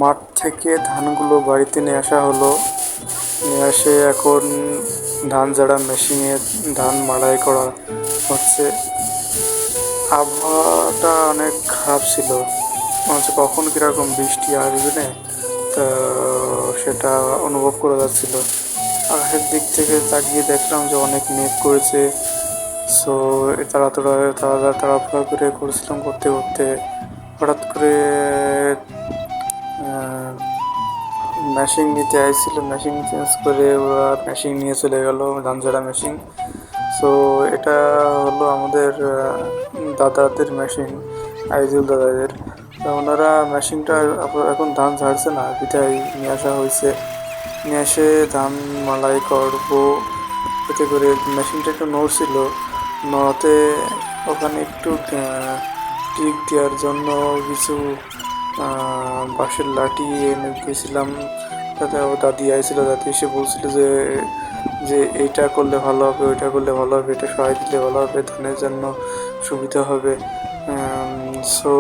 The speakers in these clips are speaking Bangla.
মাঠ থেকে ধানগুলো বাড়িতে নিয়ে আসা হলো। নিয়ে আসে এখন ধান ঝাড়া মেশিনে ধান মাড়াই করা হচ্ছে। আবহাওয়াটা অনেক খারাপ ছিল, মনে হচ্ছে কখন কিরকম বৃষ্টি আসবে না, তো সেটা অনুভব করা যাচ্ছিল। আকাশের দিক থেকে তাকিয়ে দেখলাম যে অনেক মেঘ করেছে। সো তাড়াতাড়া করে করছিলাম, করতে করতে হঠাৎ করে মেশিন নিতে আইছিল, মেশিন চেঞ্জ করে ওরা মেশিন নিয়ে চলে গেল, ধান ঝাড়া মেশিন। সো এটা হলো আমাদের দাদাদের মেশিন, আইজুল দাদাদের। তো ওনারা মেশিনটা এখন ধান ঝাড়ছে না, বিদায় নিয়ে আসা হয়েছে। নিয়ে এসে ধান মালাই করবো। এতে করে মেশিনটা একটু নড়ছিল, নড়াতে ওখানে একটু টিক দেওয়ার জন্য কিছু বাঁশের লাঠি এনে দিয়েছিলাম। তাতে ও দাদি আইছিল, দাদি এসে বলছিল যে যে এইটা করলে ভালো হবে, ওইটা করলে ভালো হবে, এটা সহায় দিলে ভালো হবে, ধানের জন্য সুবিধা হবে। সো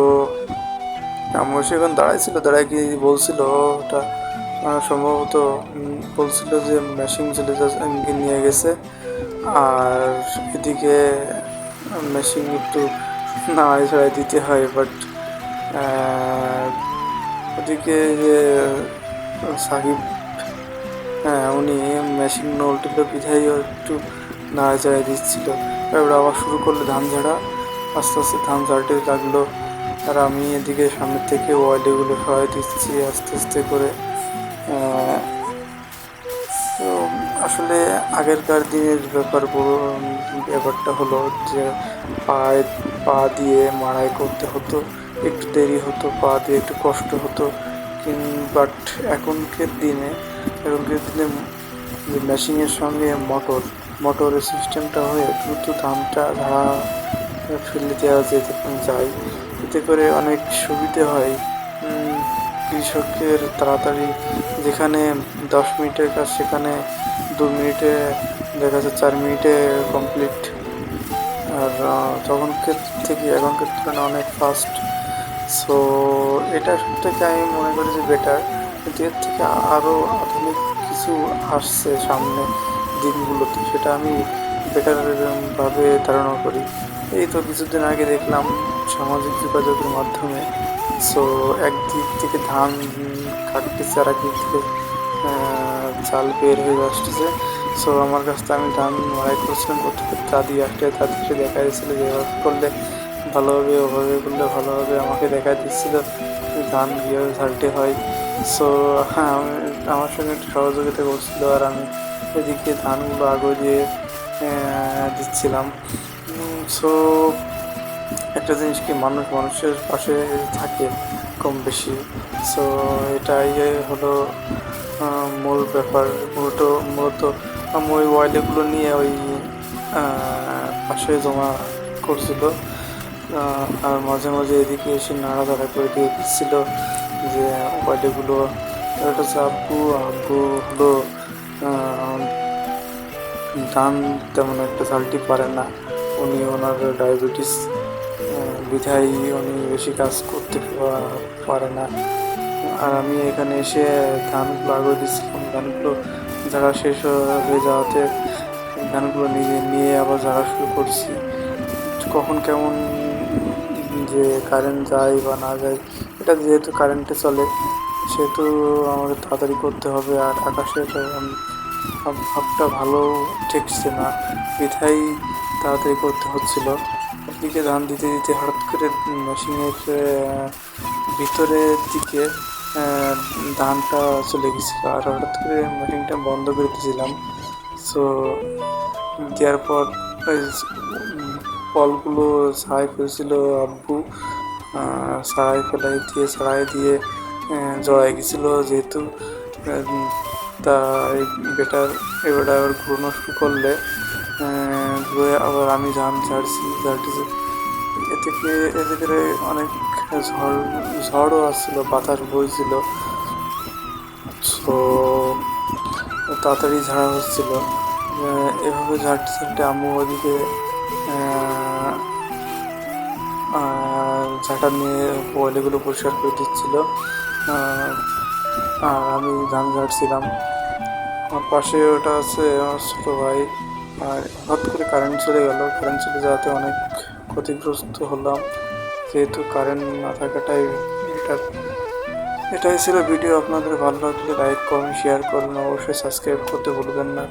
আমার সেখানে দাঁড়াইছিল, দাঁড়ায় কি বলছিল ওটা সম্ভবত বলছিল যে মেশিন চলে নিয়ে গেছে। আর এদিকে মেশিন একটু নাড়াই ছাড়াই দিতে হয়, বাট ওদিকে যে সাকিব, হ্যাঁ উনি মেশিন নলটিল বিধায় একটু নাড়াচাড়াই দিচ্ছিল। তারপরে আবার শুরু করলো ধান ঝাড়া। আস্তে আস্তে ধান ঝাড়তে লাগলো, আর আমি এদিকে সামনের থেকে ওয়াইডগুলো সরাই দিচ্ছি আস্তে আস্তে করে। তো আসলে আগেরকার দিনের ব্যাপারটা হলো যে পা দিয়ে মাড়াই করতে হতো, একটু দেরি হতো, পা দিয়ে একটু কষ্ট হতো। বাট এখনকার দিনে যে মেশিনের সঙ্গে মোটরের সিস্টেমটা হয়ে দ্রুত ধানটা ঝাড়া ফেলে দেওয়া যেতে যায়। এতে করে অনেক সুবিধে হয় কৃষকের। তাড়াতাড়ি যেখানে 10 মিনিটের কাজ সেখানে 2 মিনিটে, দেখা যাচ্ছে 4 মিনিটে কমপ্লিট। আর তখনকার থেকে এখনকার তুলনায় অনেক ফাস্ট। সো এটা সব থেকে আমি মনে করি যে বেটার, কিন্তু এর থেকে আরও আধুনিক কিছু আসছে সামনে দিনগুলোতে, সেটা আমি বেটার ভাবে ধারণা করি। এই তো কিছুদিন আগে দেখলাম সামাজিক যোগাযোগের মাধ্যমে, সো একদিক থেকে ধান কাটতেছে আর একদিক থেকে চাল বের হয়ে আসতেছে। সো আমার কাছ থেকে আমি ধান মাড়াই করছিলাম, করতে করতে দাদি এসে দেখা যাচ্ছিল যে এভাবে করলে ভালো হবে, ওভাবে করলে ভালো হবে, আমাকে দেখা দিচ্ছিল ধান কীভাবে ঝাড়তে হয়। সো হ্যাঁ, আমার সঙ্গে একটু সহযোগিতা করছিল, আর আমি এদিকে ধানগুলো আগে দিয়ে দিচ্ছিলাম। সো একটা জিনিস কি, মানুষের পাশে থাকে কম বেশি। সো এটাই হলো মূল ব্যাপার। মূলত আমি ওই ওয়াইলেগুলো নিয়ে ওই পাশে জমা করছিল, আর মাঝে মাঝে এদিকে এসে নাড়াচাড়া করে দিয়ে দিচ্ছিল যে ওয়াইলেগুলো। এটা হচ্ছে আব্বু হলো ধান তেমন একটা চালটি পারে না, ওনার ডায়াবেটিস বিধায় উনি বেশি কাজ করতে পারে না। আর আমি এখানে এসে ধানগুলো আগে দিচ্ছিলাম, ধানগুলো ঝাড়া শেষ হয়ে যাওয়াতে ধানগুলো নিজে নিয়ে আবার ঝাড়া শুরু করছি। কখন কেমন যে কারেন্ট যায় বা না যায়, এটা যেহেতু কারেন্টে চলে সেহেতু আমাদের তাড়াতাড়ি করতে হবে। আর আকাশের ভাবটা ভালো ঠেকছে না, বিধাই তাড়াতাড়ি করতে হচ্ছিল। একদিকে ধান দিতে দিতে হঠাৎ করে মেশিনের ভিতরের দিকে ধানটা চলে গেছিলো, আর হঠাৎ করে মেশিনটা বন্ধ করে দিয়েছিলাম। সো দেওয়ার পর ফলগুলো ছাড়াই ফেলছিল আব্বু, ছাড়াই দিয়ে জড়াই গেছিলো যেহেতু। তাই এবার আবার ঘুরানো শুরু করলে ঘুরে আবার আমি ধান ঝাড়তেছি। এতে করে অনেক ঝড়ও আসছিল, বাতাস বইছিল। তো তাড়াতাড়ি ঝাড়া হচ্ছিল। এভাবে ঝাড়তে আম্মু ওদিকে ঝাঁটা নিয়ে পয়লাগুলো পরিষ্কার করে দিচ্ছিল। আহ, আর আমি ধান ঝাড়ছিলাম। আমার পাশে ওটা আছে আমার ছোটো ভাই। আর হঠাৎ করে কারেন্ট চলে গেল, কারেন্ট চলে যাওয়াতে অনেক ক্ষতিগ্রস্ত হলাম, যেহেতু কারেন্ট না থাকাটাই বেটার। এটাই ছিল ভিডিও। আপনাদের ভালো লাগলে লাইক করুন, শেয়ার করুন, অবশ্যই সাবস্ক্রাইব করতে ভুলবেন না।